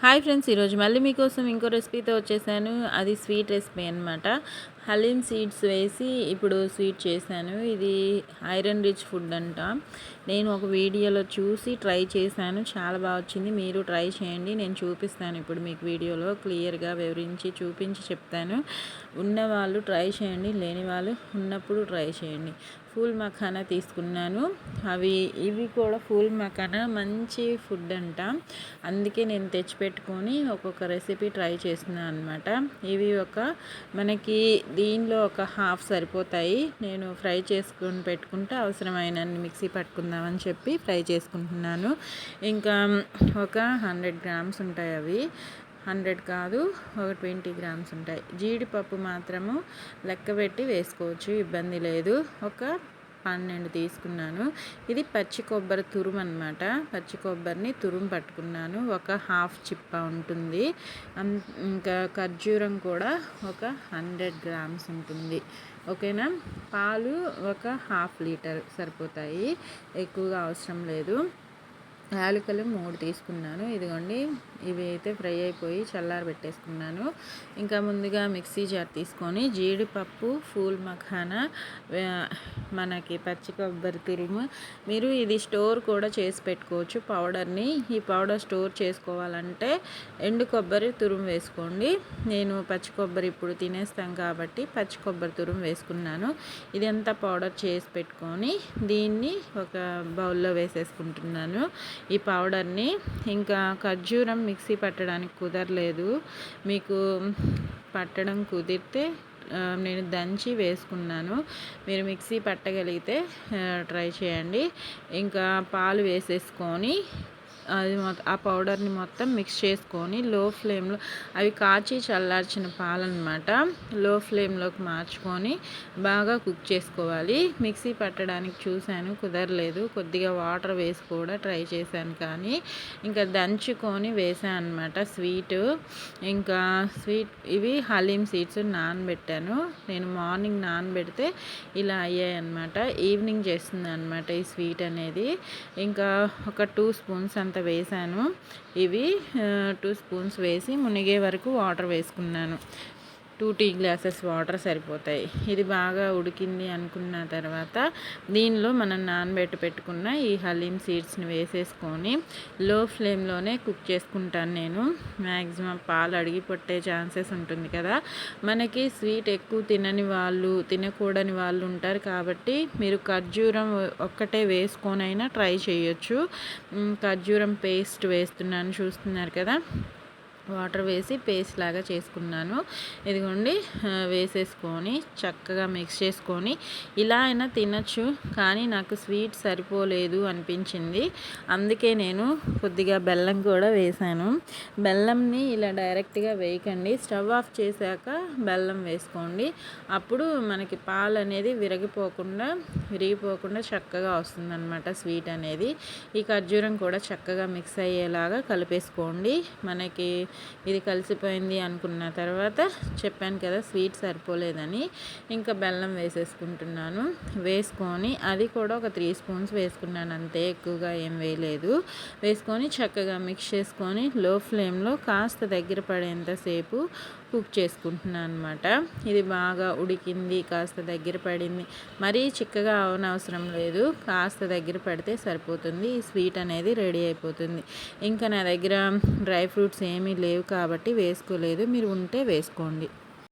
Hi friends, ఈరోజు మళ్ళీ మీకోసం ఇంకో రెసిపీతో వచ్చేసాను. అది స్వీట్ రెసిపీ అనమాట. హలీం సీడ్స్ వేసి ఇప్పుడు స్వీట్ చేశాను. ఇది ఐరన్ రిచ్ ఫుడ్ అంట. నేను ఒక వీడియోలో చూసి ట్రై చేశాను, చాలా బాగా వచ్చింది. మీరు ట్రై చేయండి. నేను చూపిస్తాను ఇప్పుడు మీకు వీడియోలో క్లియర్గా వివరించి చూపించి చెప్తాను. ఉన్నవాళ్ళు ట్రై చేయండి, లేని వాళ్ళు ఉన్నప్పుడు ట్రై చేయండి. ఫూల్ మఖానా తీసుకున్నాను. ఇవి కూడా ఫూల్ మఖానా మంచి ఫుడ్ అంట. అందుకే నేను తెచ్చిపెట్టుకొని ఒక్కొక్క రెసిపీ ట్రై చేస్తున్నాను అనమాట. ఇవి మనకి దీనిలో ఒక హాఫ్ సరిపోతాయి. నేను ఫ్రై చేసుకొని పెట్టుకుంటే అవసరమైనన్ని మిక్సీ పట్టుకుందామని చెప్పి ఫ్రై చేసుకుంటున్నాను. ఇంకా ఒక 100 గ్రామ్స్ ఉంటాయి. అవి 100 కాదు, ఒక 20 గ్రామ్స్ ఉంటాయి. జీడిపప్పు మాత్రము లెక్క పెట్టి వేసుకోవచ్చు, ఇబ్బంది లేదు. ఒక 12 తీసుకున్నాను. ఇది పచ్చి కొబ్బరి తురుము అనమాట. పచ్చి కొబ్బరిని తురుము పట్టుకున్నాను. ఒక హాఫ్ చిప్ప ఉంటుంది. ఇంకా ఖర్జూరం కూడా ఒక 100 గ్రామ్స్ ఉంటుంది. ఓకేనా. పాలు ఒక హాఫ్ లీటర్ సరిపోతాయి, ఎక్కువగా అవసరం లేదు. యాలకులు 3 తీసుకున్నాను. ఇదిగోండి, ఇవి అయితే ఫ్రై అయిపోయి చల్లారి పెట్టేసుకున్నాను. ఇంకా ముందుగా మిక్సీ జార్ తీసుకొని జీడిపప్పు, ఫూల్ మఖానా, మనకి పచ్చి కొబ్బరి తురుము, మీరు ఇది స్టోర్ కూడా చేసి పెట్టుకోవచ్చు పౌడర్ని. ఈ పౌడర్ స్టోర్ చేసుకోవాలంటే ఎండు కొబ్బరి తురుము వేసుకోండి. నేను పచ్చి కొబ్బరి ఇప్పుడు తినేస్తాం కాబట్టి పచ్చి కొబ్బరి తురుము వేసుకున్నాను. ఇదంతా పౌడర్ చేసి పెట్టుకొని దీన్ని ఒక బౌల్లో వేసేసుకుంటున్నాను ఈ పౌడర్ని. ఇంకా ఖర్జూరం మిక్సీ పట్టడానికి కుదరలేదు. మీకు పట్టడం కుదిరితే నేను దంచి వేసుకున్నాను. మీరు మిక్సీ పట్టగలిగితే ట్రై చేయండి. ఇంకా పాలు వేసేసుకొని ఆ పౌడర్ని మొత్తం మిక్స్ చేసుకొని లో ఫ్లేమ్లో, అవి కాచి చల్లార్చిన పాలన్నమాట, లో ఫ్లేమ్లోకి మార్చుకొని బాగా కుక్ చేసుకోవాలి. మిక్సీ పట్టడానికి చూశాను, కుదరలేదు. కొద్దిగా వాటర్ వేసి కూడా ట్రై చేశాను, కానీ ఇంకా దంచుకొని వేసాను అనమాట స్వీట్. ఇంకా ఇవి హలీం సీడ్స్ నానబెట్టాను. నేను మార్నింగ్ నానబెడితే ఇలా అయ్యాయి అనమాట. ఈవినింగ్ చేస్తుంది అనమాట ఈ స్వీట్ అనేది. ఇంకా ఒక 2 స్పూన్స్ అంత వేసాను. ఇవి 2 స్పూన్స్ వేసి మునిగే వరకు వాటర్ వేసుకున్నాను. 2 టీ గ్లాసెస్ వాటర్ సరిపోతాయి. ఇది బాగా ఉడికింది అనుకున్న తర్వాత దీనిలో మనం పెట్టుకున్న ఈ హలీం సీడ్స్ని వేసేసుకొని లో ఫ్లేమ్లోనే కుక్ చేసుకుంటాను నేను. మ్యాక్సిమం పాలు అడిగి పట్టే ఛాన్సెస్ ఉంటుంది కదా. మనకి స్వీట్ ఎక్కువ తినకూడని వాళ్ళు ఉంటారు కాబట్టి మీరు ఖర్జూరం ఒక్కటే వేసుకొనైనా ట్రై చేయొచ్చు. ఖర్జూరం పేస్ట్ వేస్తున్నాను, చూస్తున్నారు కదా. వాటర్ వేసి పేస్ట్ లాగా చేసుకున్నాను. ఇదిగోండి, వేసేసుకొని చక్కగా మిక్స్ చేసుకొని ఇలా అయినా తినచ్చు, కానీ నాకు స్వీట్ సరిపోలేదు అనిపించింది. అందుకే నేను కొద్దిగా బెల్లం కూడా వేసాను. బెల్లంని ఇలా డైరెక్ట్గా వేయకండి, స్టవ్ ఆఫ్ చేశాక బెల్లం వేసుకోండి. అప్పుడు మనకి పాలు అనేది విరిగిపోకుండా చక్కగా వస్తుందన్నమాట స్వీట్ అనేది. ఈ ఖర్జూరం కూడా చక్కగా మిక్స్ అయ్యేలాగా కలిపేసుకోండి. మనకి ఇది కలిసిపోయింది అనుకున్న తర్వాత చెప్పాను కదా స్వీట్ సరిపోలేదని, ఇంకా బెల్లం వేసేసుకుంటున్నాను. వేసుకొని అది కూడా ఒక 3 స్పూన్స్ వేసుకున్నాను అంతే, ఎక్కువగా ఏం వేయలేదు. వేసుకొని చక్కగా మిక్స్ చేసుకొని లో ఫ్లేమ్లో కాస్త దగ్గర పడేంతసేపు కుక్ చేసుకుంటున్నాను అనమాట. ఇది బాగా ఉడికింది, కాస్త దగ్గర పడింది. మరీ చిక్కగా అవనవసరం లేదు, కాస్త దగ్గర పడితే సరిపోతుంది. ఈ స్వీట్ అనేది రెడీ అయిపోతుంది. ఇంకా నా దగ్గర డ్రై ఫ్రూట్స్ ఏమీ లేవు కాబట్టి వేసుకోలేదు, మీరు ఉంటే వేసుకోండి.